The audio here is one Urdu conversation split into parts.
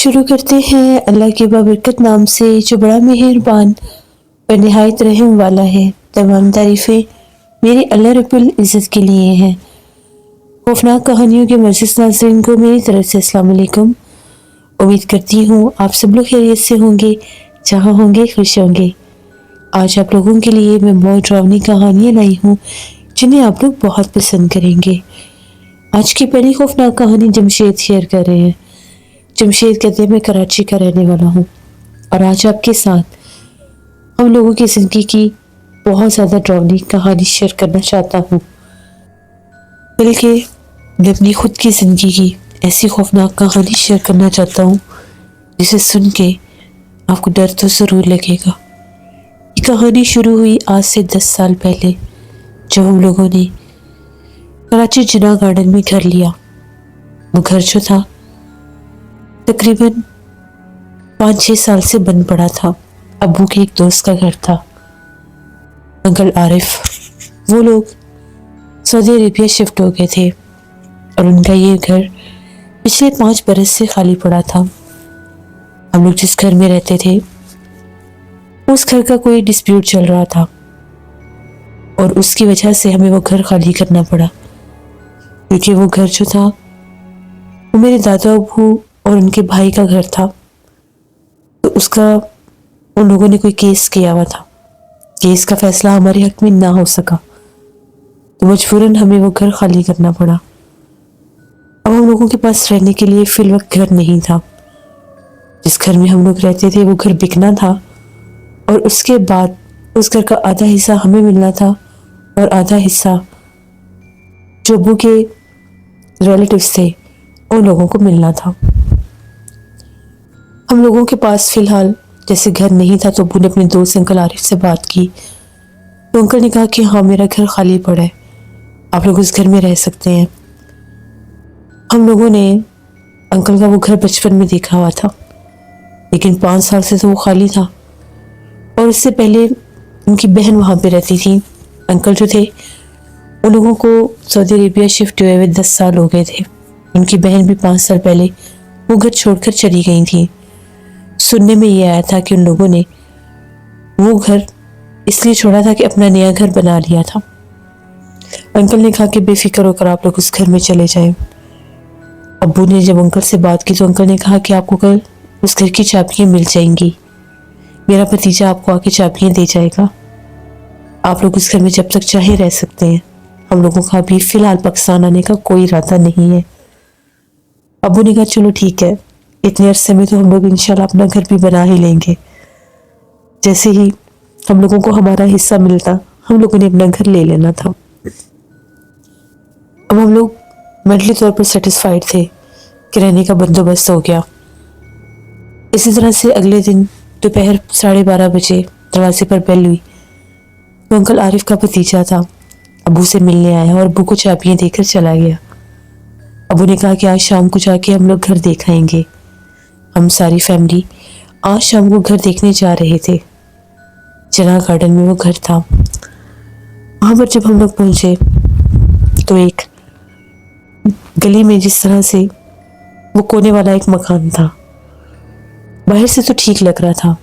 شروع کرتے ہیں اللہ کے بابرکت نام سے جو بڑا مہربان اور نہایت رحم والا ہے۔ تمام تعریفیں میرے اللہ رب العزت کے لیے ہیں۔ خوفناک کہانیوں کے معزز ناظرین کو میری طرف سے السلام علیکم۔ امید کرتی ہوں آپ سب لوگ خیریت سے ہوں گے، جہاں ہوں گے خوش ہوں گے۔ آج آپ لوگوں کے لیے میں بہت ڈراؤنی کہانیاں لائی ہوں جنہیں آپ لوگ بہت پسند کریں گے۔ آج کی پہلی خوفناک کہانی جمشید شیئر کر رہے ہیں۔ جمشید کہتے ہیں میں کراچی کا رہنے والا ہوں اور آج آپ کے ساتھ ہم لوگوں کی زندگی کی بہت زیادہ ڈراؤنی کہانی شیئر کرنا چاہتا ہوں، بلکہ میں اپنی خود کی زندگی کی ایسی خوفناک کہانی شیئر کرنا چاہتا ہوں جسے سن کے آپ کو ڈر تو ضرور لگے گا۔ یہ کہانی شروع ہوئی آج سے 10 سال پہلے، جب ہم لوگوں نے کراچی جناح گارڈن میں گھر لیا۔ وہ گھر جو تھا تقریباً 5-6 سال سے بند پڑا تھا۔ ابو کے ایک دوست کا گھر تھا، انکل عارف۔ وہ لوگ سعودی عربیہ شفٹ ہو گئے تھے اور ان کا یہ گھر پچھلے 5 برس سے خالی پڑا تھا۔ ہم لوگ جس گھر میں رہتے تھے اس گھر کا کوئی ڈسپیوٹ چل رہا تھا اور اس کی وجہ سے ہمیں وہ گھر خالی کرنا پڑا، کیونکہ وہ گھر جو تھا وہ میرے دادا ابو اور ان کے بھائی کا گھر تھا۔ تو اس کا ان لوگوں نے کوئی کیس کیا ہوا تھا، کیس کا فیصلہ ہمارے حق میں نہ ہو سکا، تو مجبوراً ہمیں وہ گھر خالی کرنا پڑا۔ اب ہم لوگوں کے پاس رہنے کے لیے فی الوقت گھر نہیں تھا۔ جس گھر میں ہم لوگ رہتے تھے وہ گھر بکنا تھا اور اس کے بعد اس گھر کا آدھا حصہ ہمیں ملنا تھا اور آدھا حصہ جو ابو کے ریلیٹیوز تھے ان لوگوں کو ملنا تھا۔ ہم لوگوں کے پاس فی الحال جیسے گھر نہیں تھا تو ابو نے اپنے دوست انکل عارف سے بات کی، تو انکل نے کہا کہ ہاں میرا گھر خالی پڑا ہے، آپ لوگ اس گھر میں رہ سکتے ہیں۔ ہم لوگوں نے انکل کا وہ گھر بچپن میں دیکھا ہوا تھا، لیکن 5 سال سے تو وہ خالی تھا، اور اس سے پہلے ان کی بہن وہاں پہ رہتی تھی۔ انکل جو تھے ان لوگوں کو سعودی عربیہ شفٹ ہوئے 10 سال ہو گئے تھے۔ ان کی بہن بھی 5 سال پہلے وہ گھر چھوڑ کر چلی گئی تھی۔ سننے میں یہ آیا تھا کہ ان لوگوں نے وہ گھر اس لیے چھوڑا تھا کہ اپنا نیا گھر بنا لیا تھا۔ انکل نے کہا کہ بے فکر ہو کر آپ لوگ اس گھر میں چلے جائیں۔ ابو نے جب انکل سے بات کی تو انکل نے کہا کہ آپ کو کل اس گھر کی چابیاں مل جائیں گی، میرا بھتیجا آپ کو آ کے چابیاں دے جائے گا، آپ لوگ اس گھر میں جب تک چاہے رہ سکتے ہیں۔ ہم لوگوں کا ابھی فی الحال پاکستان آنے کا کوئی ارادہ نہیں ہے۔ ابو نے کہا چلو ٹھیک ہے، اتنے عرصے میں تو ہم لوگ انشاءاللہ اپنا گھر بھی بنا ہی لیں گے۔ جیسے ہی ہم لوگوں کو ہمارا حصہ ملتا ہم لوگوں نے اپنا گھر لے لینا تھا۔ اب ہم لوگ مینٹلی طور پر سیٹسفائیڈ تھے کہ رہنے کا بندوبست ہو گیا۔ اسی طرح سے اگلے دن دوپہر 12:30 بجے دروازے پر بیل ہوئی تو انکل عارف کا بھتیجا تھا، ابو سے ملنے آیا اور ابو کو چابیاں دے کر چلا گیا۔ ابو نے کہا کہ آج شام کو جا کے ہم لوگ گھر دیکھ آئیں گے۔ ہم ساری فیملی آج شام کو گھر دیکھنے جا رہے تھے۔ جناح گارڈن میں وہ گھر تھا۔ وہاں پر جب ہم لوگ پہنچے تو ایک گلی میں جس طرح سے وہ کونے والا ایک مکان تھا، باہر سے تو ٹھیک لگ رہا تھا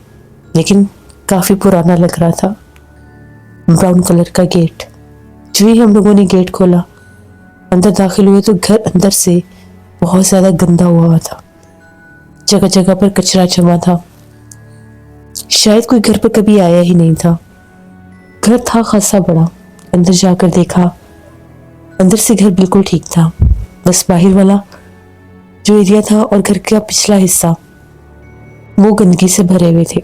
لیکن کافی پرانا لگ رہا تھا۔ براؤن کلر کا گیٹ، جو ہی ہم لوگوں نے گیٹ کھولا اندر داخل ہوئے تو گھر اندر سے بہت زیادہ گندا ہوا تھا، جگہ جگہ پر کچرا جمع تھا، شاید کوئی گھر پر کبھی آیا ہی نہیں تھا۔ گھر تھا خاصا بڑا، اندر جا کر دیکھا اندر سے گھر بالکل ٹھیک تھا، بس باہر والا جو ایریا تھا اور گھر کا پچھلا حصہ وہ گندگی سے بھرے ہوئے تھے۔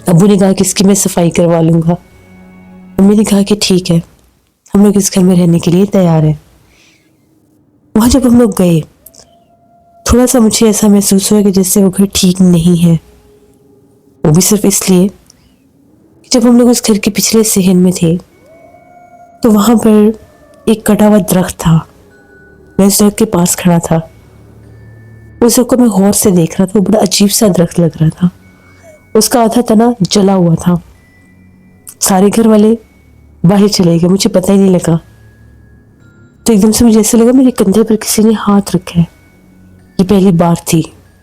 ابو نے کہا کہ اس کی میں صفائی کروا لوں گا۔ امی نے کہا کہ ٹھیک ہے، ہم لوگ اس گھر میں رہنے کے لیے تیار ہیں۔ وہاں جب ہم لوگ گئے تھوڑا سا مجھے ایسا محسوس ہوا کہ جیسے وہ گھر ٹھیک نہیں ہے، وہ بھی صرف اس لیے کہ جب ہم لوگ اس گھر کے پچھلے صحن میں تھے تو وہاں پر ایک کٹا ہوا درخت تھا۔ میں اس درخت کے پاس کھڑا تھا، اس درخت کو میں غور سے دیکھ رہا تھا، وہ بڑا عجیب سا درخت لگ رہا تھا، اس کا آدھا تنا جلا ہوا تھا۔ سارے گھر والے باہر چلے گئے، مجھے پتہ ہی نہیں لگا، تو ایک دم سے مجھے ایسا لگا میرے کندھے پر کسی نے ہاتھ رکھا ہے۔ یہ پہلی بار تھی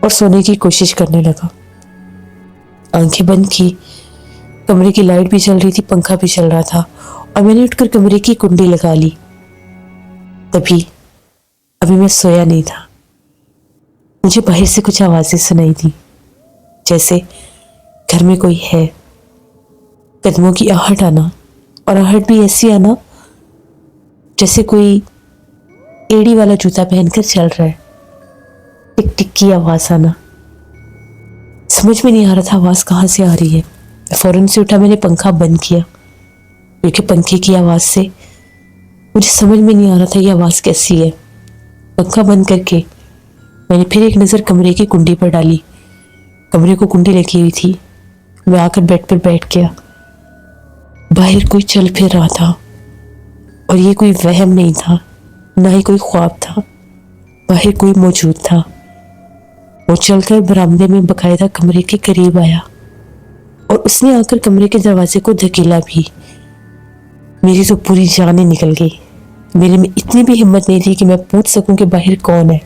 اور سونے کی کوشش کرنے لگا۔ آنکھیں بند کی، کمرے کی لائٹ بھی چل رہی تھی، پنکھا بھی چل رہا تھا، اور میں نے اٹھ کر کمرے کی کنڈی لگا لی۔ ابھی میں سویا نہیں تھا، مجھے باہر سے کچھ آوازیں سنائی دی، جیسے گھر میں کوئی ہے، قدموں کی آہٹ آنا، اور آہٹ بھی ایسی آنا جیسے کوئی ایڑی والا جوتا پہن کر چل رہا ہے، ٹک ٹک کی آواز آنا۔ سمجھ میں نہیں آ رہا تھا آواز کہاں سے آ رہی ہے۔ فوراً سے اٹھا، میں نے پنکھا بند کیا، کیونکہ پنکھے کی آواز سے مجھے سمجھ میں نہیں آ رہا تھا یہ آواز کیسی ہے۔ پنکھا بند کر کے میں نے پھر ایک نظر کمرے کی کنڈی پر ڈالی، کمرے کو کنڈی لگی ہوئی تھی۔ میں آ کر بیڈ پر بیٹھ گیا۔ باہر کوئی چل پھر رہا تھا، اور یہ کوئی وہم نہیں تھا، نہ ہی کوئی خواب تھا، باہر کوئی موجود تھا۔ وہ چل کر برآمدے میں باقاعدہ کمرے کے قریب آیا، اور اس نے آ کر کمرے کے دروازے کو دھکیلا بھی۔ میری تو پوری جانیں نکل گئی، میرے میں اتنی بھی ہمت نہیں تھی کہ میں پوچھ سکوں کہ باہر کون ہے۔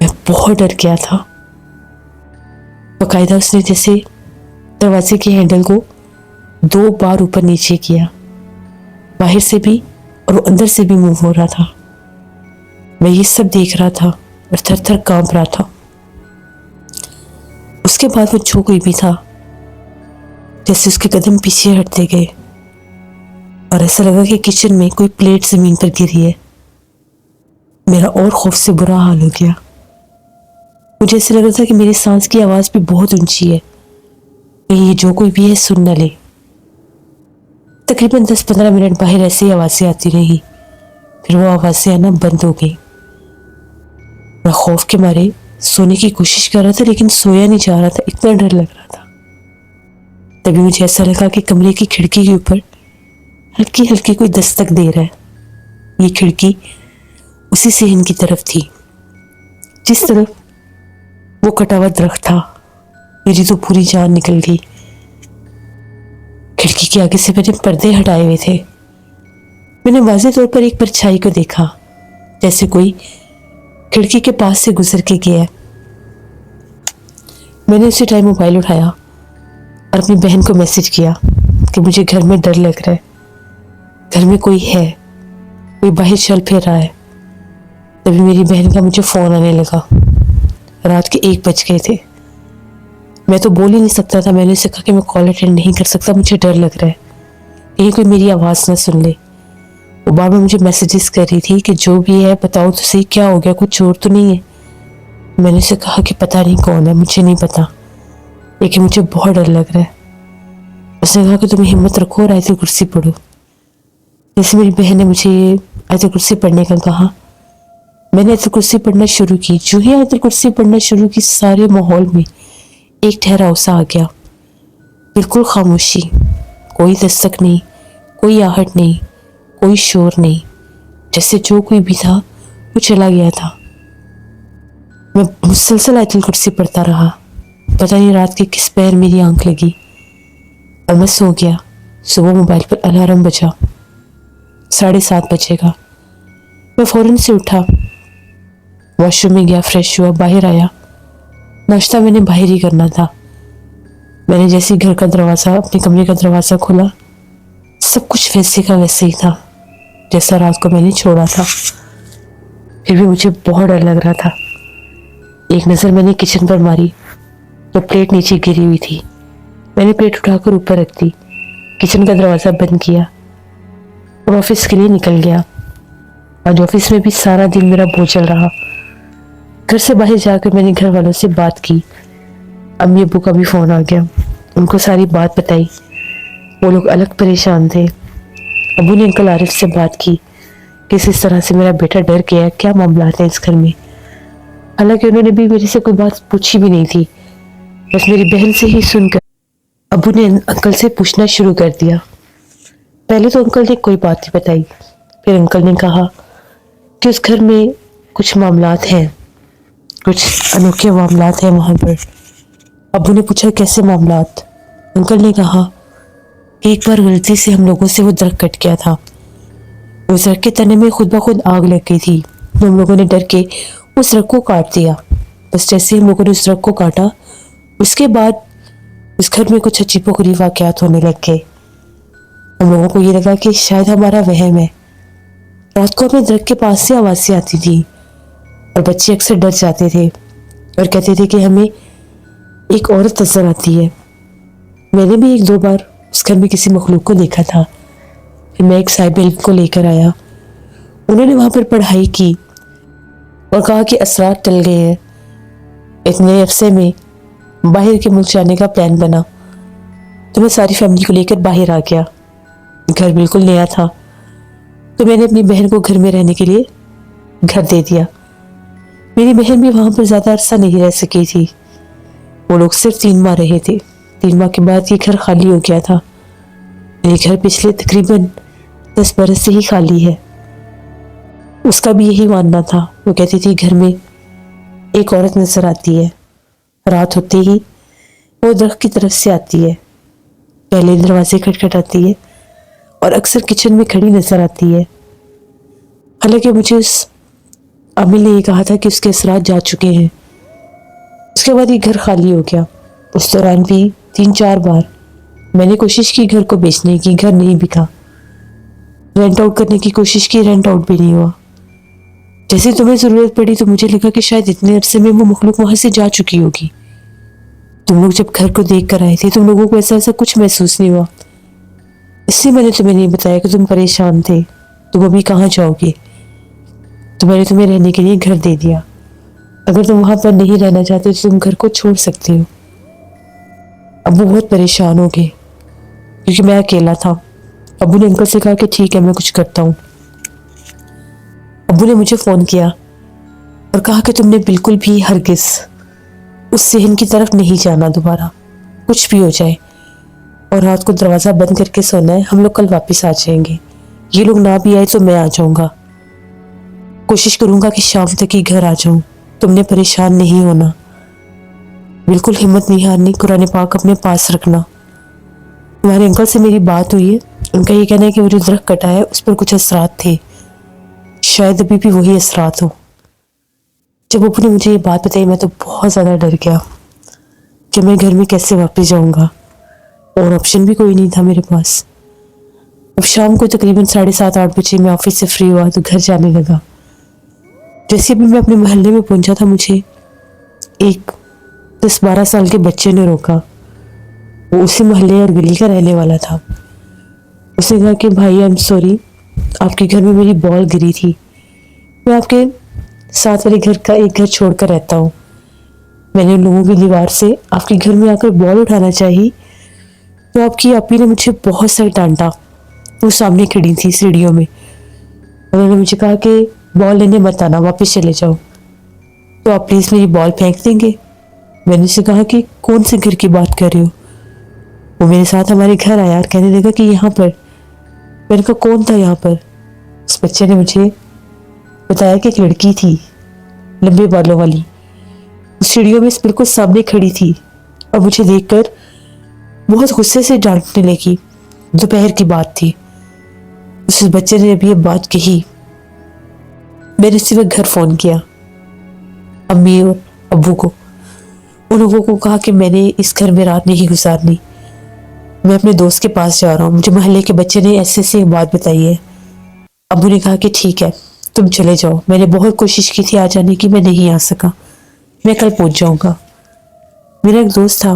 میں بہت ڈر گیا تھا۔ باقاعدہ اس نے جیسے دروازے کے ہینڈل کو 2 بار اوپر نیچے کیا، باہر سے بھی اور وہ اندر سے بھی موو ہو رہا تھا۔ میں یہ سب دیکھ رہا تھا اور تھر تھر کانپ رہا تھا۔ اس کے بعد وہ جو کوئی بھی تھا، جیسے اس کے قدم پیچھے ہٹتے گئے، اور ایسا لگا کہ کچن میں کوئی پلیٹ زمین پر گری ہے۔ میرا اور خوف سے برا حال ہو گیا۔ مجھے ایسا لگ رہا تھا کہ میری سانس کی آواز بھی بہت اونچی ہے، کہ یہ جو کوئی بھی ہے سن نہ لے۔ تقریباً 10-15 منٹ باہر ایسی آوازیں آتی رہی، پھر وہ آوازیں آنا بند ہو گئی۔ میں خوف کے مارے سونے کی کوشش کر رہا تھا، لیکن سویا نہیں جا رہا تھا، اتنا ڈر لگ رہا تھا۔ تبھی مجھے ایسا لگا کہ کمرے کی کھڑکی کے اوپر ہلکی ہلکی کوئی دستک دے رہا ہے۔ یہ کھڑکی اسی صحن کی طرف تھی جس طرف وہ کٹا ہوا درخت تھا۔ میری تو پوری جان نکل گئی۔ کھڑکی کے آگے سے میں نے پردے ہٹائے ہوئے تھے۔ میں نے واضح طور پر ایک پرچھائی کو دیکھا، جیسے کوئی کھڑکی کے پاس سے گزر کے گیا ہے۔ میں نے اسی ٹائم موبائل اٹھایا اور اپنی بہن کو میسج کیا کہ مجھے گھر میں ڈر لگ رہا ہے، گھر میں کوئی ہے، کوئی باہر چل پھر رہا ہے۔ تبھی میری بہن کا مجھے فون آنے لگا۔ رات کے 1 بج گئے تھے۔ میں تو بول ہی نہیں سکتا تھا۔ میں نے اسے کہا کہ میں کال اٹینڈ نہیں کر سکتا، مجھے ڈر لگ رہا ہے، کہیں کوئی میری آواز نہ سن لے۔ وہ بار بار مجھے میسیجز کر رہی تھی کہ جو بھی ہے بتاؤ تو صحیح، کیا ہو گیا، کچھ چور تو نہیں ہے۔ میں نے اسے کہا کہ پتہ نہیں کون ہے، مجھے نہیں پتا، لیکن مجھے بہت ڈر لگ رہا ہے۔ اس نے کہا کہ تم ہمت رکھو اور آیت الکرسی پڑھو۔ جیسے میری بہن نے مجھے آیت الکرسی پڑھنے کا کہا، میں نے آیت الکرسی پڑھنا شروع کی۔ جو ہی آیت الکرسی پڑھنا شروع کی، سارے ماحول میں ایک ٹھہراؤ سا آ گیا، بالکل خاموشی، کوئی دستک نہیں، کوئی آہٹ نہیں، کوئی شور نہیں، جیسے جو کوئی بھی تھا وہ چلا گیا تھا۔ میں مسلسل آیت الکرسی پڑھتا رہا، پتہ نہیں رات کے کس پہر میری آنکھ لگی اور میں سو گیا۔ صبح موبائل پر الارم بجا، 7:30 بجے گا۔ میں فوراً سے اٹھا، واش روم میں گیا، فریش ہوا، باہر آیا۔ ناشتہ میں نے باہر ہی کرنا تھا۔ میں نے جیسے گھر کا دروازہ، اپنے کمرے کا دروازہ کھولا، سب کچھ ویسے کا ویسے ہی تھا جیسا رات کو میں نے چھوڑا تھا۔ پھر بھی مجھے بہت ڈر لگ رہا تھا۔ ایک نظر میں نے کچن پر ماری تو پلیٹ نیچے گری ہوئی تھی۔ میں نے پلیٹ اٹھا کر اوپر رکھ دی، کچن کا دروازہ بند کیا اور آفس کے لیے نکل گیا۔ آج آفس میں بھی سارا دن میرا بوجھل رہا۔ گھر سے باہر جا کر میں نے گھر والوں سے بات کی۔ امی ابو کا بھی فون آ گیا، ان کو ساری بات بتائی۔ وہ لوگ الگ پریشان تھے۔ ابو نے انکل عارف سے بات کی کہ اس طرح سے میرا بیٹا ڈر گیا، کیا معاملات ہیں اس گھر میں۔ حالانکہ انہوں نے بھی میرے سے کوئی بات پوچھی بھی نہیں تھی، بس میری بہن سے ہی سن کر ابو نے انکل سے پوچھنا شروع کر دیا۔ پہلے تو انکل نے کوئی بات نہیں بتائی، پھر انکل نے کہا کہ اس گھر میں کچھ معاملات ہیں، کچھ انوکھے معاملات ہیں وہاں پر۔ ابو نے پوچھا کیسے معاملات؟ انکل نے کہا کہ ایک بار غلطی سے ہم لوگوں سے وہ درخت کٹ گیا تھا، اس درخت کے تنے میں خود بخود آگ لگ گئی تھی، ہم لوگوں نے ڈر کے اس درخت کو کاٹ دیا۔ بس جیسے ہم لوگوں نے اس درخت کو کاٹا، اس کے بعد اس گھر میں کچھ عجیب و غریب واقعات ہونے لگ گئے۔ ہم لوگوں کو یہ لگا کہ شاید ہمارا وہم ہے۔ رات کو ہمیں درخت کے پاس سے آوازیں آتی تھی اور بچے اکثر ڈر جاتے تھے اور کہتے تھے کہ ہمیں ایک عورت نظر آتی ہے۔ میں نے بھی ایک دو بار اس گھر میں کسی مخلوق کو دیکھا تھا۔ پھر میں ایک صاحب علم کو لے کر آیا، انہوں نے وہاں پر پڑھائی کی اور کہا کہ اسرار ٹل گئے ہیں۔ اتنے عرصے میں باہر کے ملک جانے کا پلان بنا تو میں ساری فیملی کو لے کر باہر آ گیا۔ گھر بالکل نیا تھا تو میں نے اپنی بہن کو گھر میں رہنے کے لیے گھر دے دیا۔ میری بہن بھی وہاں پر زیادہ عرصہ نہیں رہ سکی تھی، وہ لوگ صرف 3 ماہ رہے تھے۔ 3 ماہ کے بعد یہ گھر خالی ہو گیا تھا۔ یہ گھر پچھلے تقریباً 10 برس سے ہی خالی ہے۔ اس کا بھی یہی ماننا تھا، وہ کہتی تھی گھر میں ایک عورت نظر آتی ہے، رات ہوتے ہی وہ درخت کی طرف سے آتی ہے، پہلے دروازے کھٹکھٹاتی ہے اور اکثر کچن میں کھڑی نظر آتی ہے۔ حالانکہ مجھے اس عامل نے یہ کہا تھا کہ اس کے اثرات جا چکے ہیں۔ اس کے بعد یہ گھر خالی ہو گیا۔ اس دوران بھی 3-4 بار میں نے کوشش کی گھر کو بیچنے کی، گھر نہیں بکا۔ رینٹ آؤٹ کرنے کی کوشش کی، رینٹ آؤٹ بھی نہیں ہوا۔ جیسے تمہیں ضرورت پڑی تو مجھے لگا کہ شاید اتنے عرصے میں وہ مخلوق وہاں سے جا چکی ہوگی۔ تم لوگ جب گھر کو دیکھ کر آئے تھے تم لوگوں کو ایسا کچھ محسوس نہیں ہوا، اس لیے میں نے تمہیں نہیں بتایا کہ تم پریشان تھے۔ تم ابھی کہاں جاؤ گے؟ تو میں نے تمہیں رہنے کے لیے گھر دے دیا۔ اگر تم وہاں پر نہیں رہنا چاہتے تو تم گھر کو چھوڑ سکتے ہو۔ ابو بہت پریشان ہو گئے کیونکہ میں اکیلا تھا۔ ابو نے انکل سے کہا کہ ٹھیک ہے میں کچھ کرتا ہوں۔ ابو نے مجھے فون کیا اور کہا کہ تم نے بالکل بھی ہرگز اس صحن کی طرف نہیں جانا دوبارہ، کچھ بھی ہو جائے، اور رات کو دروازہ بند کر کے سونا ہے۔ ہم لوگ کل واپس آ جائیں گے، یہ لوگ نہ بھی آئے تو میں آ جاؤں گا، کوشش کروں گا کہ شام تک ہی گھر آ جاؤں۔ تم نے پریشان نہیں ہونا، بالکل ہمت نہیں ہارنی، قرآن پاک اپنے پاس رکھنا۔ تمہارے انکل سے میری بات ہوئی ہے، ان کا یہ کہنا ہے کہ وہ جو درخت کٹا ہے اس پر کچھ اثرات تھے، شاید ابھی بھی وہی اثرات ہو۔ جب ابو نے مجھے یہ بات بتائی میں تو بہت زیادہ ڈر گیا کہ میں گھر میں کیسے واپس جاؤں گا، اور آپشن بھی کوئی نہیں تھا میرے پاس۔ اب شام کو تقریباً 7:30-8 بجے میں آفس سے فری ہوا تو گھر جانے لگا۔ جیسے بھی میں اپنے محلے میں پہنچا تھا مجھے ایک 10-12 سال کے بچے نے روکا۔ وہ اسی محلے اور گلی کا رہنے والا تھا۔ اس نے کہا کہ بھائی آئی ایم سوری، آپ کے گھر میں میری بال گری تھی، میں آپ کے ساتھ والے گھر کا ایک گھر چھوڑ کر رہتا ہوں، میں نے ان لوگوں کی دیوار سے آپ کے گھر میں آ کر بال اٹھانا چاہی تو آپ کی آپی نے مجھے بہت سر ڈانٹا۔ وہ سامنے کھڑی تھی سیڑھیوں میں، انہوں نے مجھے کہا کہ بال لینے مت آنا، واپس چلے جاؤ، تو آپ پلیز میری بال پھینک دیں گے؟ میں نے اسے کہا کہ کون سے گھر کی بات کر رہے ہو؟ وہ میرے ساتھ ہمارے گھر آیا اور کہنے لگا کہ یہاں پر۔ میں نے کہا کون تھا یہاں پر؟ اس بچے نے مجھے بتایا کہ ایک لڑکی تھی لمبے بالوں والی، اس سیڑھیوں میں بالکل سامنے کھڑی تھی اور مجھے دیکھ کر بہت غصے سے ڈانٹنے لگی۔ دوپہر کی بات تھی۔ اس بچے نے ابھی یہ بات کہی، میں نے اسی وقت گھر فون کیا امی اور ابو کو۔ ان لوگوں کو کہا کہ میں نے اس گھر میں رات نہیں گزارنی، میں اپنے دوست کے پاس جا رہا ہوں، مجھے محلے کے بچے نے ایسے بات بتائی ہے۔ ابو نے کہا کہ ٹھیک ہے تم چلے جاؤ، میں نے بہت کوشش کی تھی آ جانے کی، میں نہیں آ سکا، میں کل پہنچ جاؤں گا۔ میرا ایک دوست تھا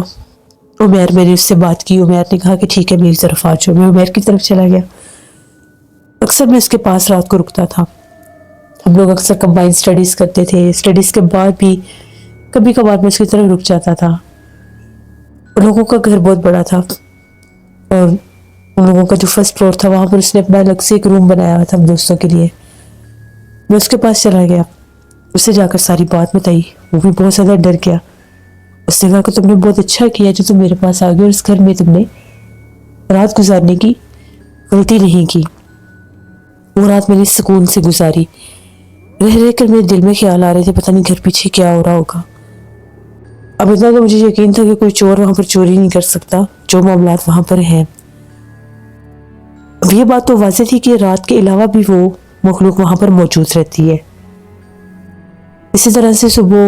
عمیر، میں نے اس سے بات کی، عمیر نے کہا کہ ٹھیک ہے میری طرف آ جاؤ، میں عمیر کی طرف چلا گیا۔ اکثر میں اس کے پاس رات کو رکتا تھا، ہم لوگ اکثر کمبائن سٹڈیز کرتے تھے، سٹڈیز کے بعد بھی کبھی کبھار میں اس کی طرف رک جاتا تھا۔ ان لوگوں کا گھر بہت بڑا تھا اور ان لوگوں کا جو فرسٹ فلور تھا وہاں پر اس نے اپنا الگ سے ایک روم بنایا ہوا تھا ہم دوستوں کے لیے۔ میں اس کے پاس چلا گیا، اسے جا کر ساری بات بتائی، وہ بھی بہت زیادہ ڈر گیا۔ اس نے کہا کہ تم نے بہت اچھا کیا جو تم میرے پاس آ گئے اور اس گھر میں تم نے رات گزارنے کی غلطی نہیں کی۔ وہ رات میں نے سکون سے گزاری، رہ رہ کر میرے دل میں خیال آ رہے تھے پتہ نہیں گھر پیچھے کیا ہو رہا ہوگا۔ اب اتنا تو مجھے یقین تھا کہ کوئی چور وہاں پر چوری نہیں کر سکتا، جو معاملات وہاں پر ہیں۔ اب یہ بات تو واضح تھی کہ رات کے علاوہ بھی وہ مخلوق وہاں پر موجود رہتی ہے۔ اسی طرح سے صبح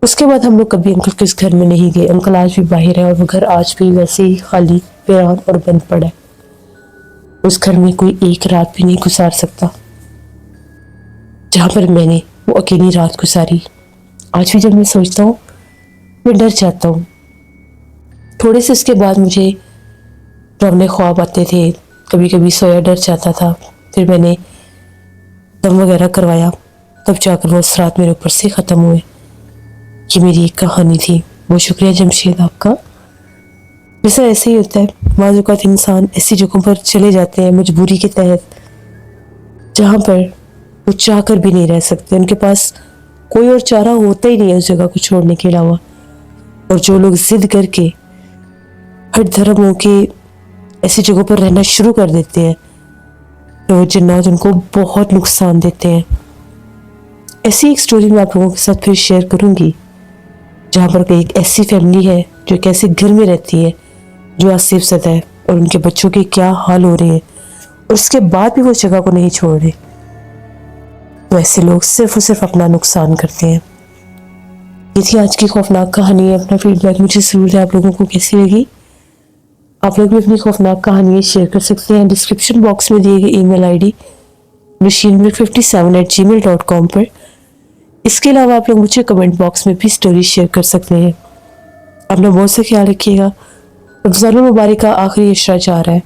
اس کے بعد ہم لوگ کبھی انکل کے اس گھر میں نہیں گئے. انکل آج بھی باہر ہے اور وہ گھر آج بھی ویسے ہی خالی ویران اور بند پڑا ہے. اس گھر میں کوئی ایک رات بھی نہیں گزار سکتا جہاں پر میں نے وہ اکیلی رات گزاری. آج بھی جب میں سوچتا ہوں میں ڈر جاتا ہوں. تھوڑے سے اس کے بعد مجھے ڈراؤنے خواب آتے تھے. کبھی کبھی سویا ڈر جاتا تھا. پھر میں نے دم وغیرہ کروایا, تب جا کر وہ اثرات میرے اوپر سے ختم ہوئے. یہ میری ایک کہانی تھی. بہت شکریہ جمشید آپ کا. ویسا ایسے ہی ہوتا ہے, بعض اوقات انسان ایسی جگہوں پر چلے جاتے ہیں مجبوری کے تحت جہاں پر وہ چاہ کر بھی نہیں رہ سکتے. ان کے پاس کوئی اور چارہ ہوتا ہی نہیں ہے اس جگہ کو چھوڑنے کے علاوہ. اور جو لوگ ضد کر کے ہر دھرموں کے ایسی جگہوں پر رہنا شروع کر دیتے ہیں تو وہ جنات ان کو بہت نقصان دیتے ہیں. ایسی ایک سٹوری میں آپ لوگوں کے ساتھ پھر شیئر کروں گی جہاں پر ایک ایسی فیملی ہے جو ایک ایسے گھر میں رہتی ہے جو آصف زدہ ہے, اور ان کے بچوں کے کیا حال ہو رہے ہیں اور اس کے بعد بھی وہ اس جگہ کو نہیں چھوڑ رہے. تو ایسے لوگ صرف اور صرف اپنا نقصان کرتے ہیں. یہ تھی آج کی خوفناک کہانی. اپنا فیڈ بیک مجھے ضرور دیں آپ لوگوں کو کیسی لگی. آپ لوگ بھی اپنی خوفناک کہانی شیئر کر سکتے ہیں ڈسکرپشن باکس میں دیے گئے ای میل آئی ڈی nushinmir57@gmail.com پر. اس کے علاوہ آپ لوگ مجھے کمنٹ باکس میں بھی سٹوری شیئر کر سکتے ہیں. اپنا بہت سے خیال رکھیے گا. رمضان المبارک کا آخری عشرہ جا رہا ہے.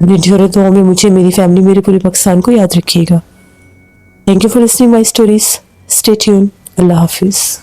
اپنی ڈھیروں دعاؤں میں مجھے, میری فیملی, میرے پورے پاکستان کو یاد رکھیے گا. Thank you for listening my stories. Stay tuned. اللہ حافظ.